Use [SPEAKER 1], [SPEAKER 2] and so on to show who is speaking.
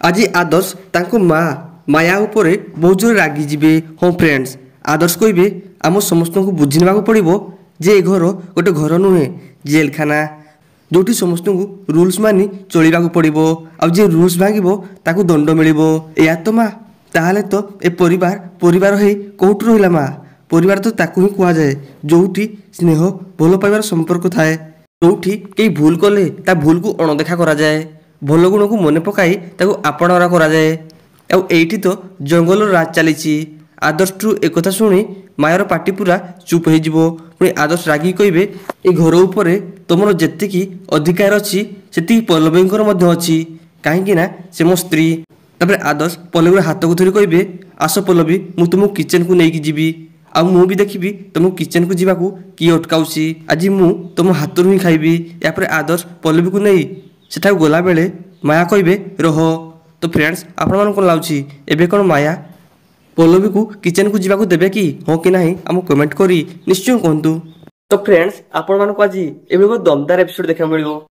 [SPEAKER 1] आज आदर्श तांको माँ माया उपरे बहुत जोर रागी जीवे। हाँ फ्रेंड्स, आदर्श कहे आम समस्त को बुझी ना पड़ो जे ए घर गोटे घर नुहे जेलखाना, जोटी समस्त को रूल्स मानि चलवा पड़ो। आउ रूल्स भांगो ताकू दंड मिल या तो माँ ताहले तो ए परिवार परिवार है कौट रहा माँ। परिवार तो ताकू ही कह जाए जोटी स्नेह भल पाइबार संपर्क थाए, जोटी कई भूल कले ता भूल को अणदेखा करा जाए, भल गुण को मन पकाई ताकू आपणरा करा जाए। आउ एठी तो जंगल राज चली। आदर्श टू एक कथा शुणी मायर पाटी पूरा चुप हो पुणी आदर्श रागी कहे ए घर उपरे तुमर जेतिकी अधिकार अच्छी से पल्लवींकर अच्छी कहीं से मो स्त्री। तापर आदर्श पल्लवी हाथ को धरी कहे आस पल्लवी मु तुमको किचन को लेकिन जीवी आ मु भी देखी तुमको किचन को जावाक किए अटकाउसी। आज मु तुम हाथ ही खाइबी। यापर आदर्श पल्लवी को नहीं सेठा गला बेले माया कहे रह। तो फ्रेंड्स आपण मन कौन लाउची एबे कौन माया पल्लवी को किचन को जावाक देबे कि हाँ कि नहीं आम कमेंट करी निश्चय कहतु। तो फ्रेंड्स आपण मन को आज एबे दमदार एपिसोड देखा मिलिबो।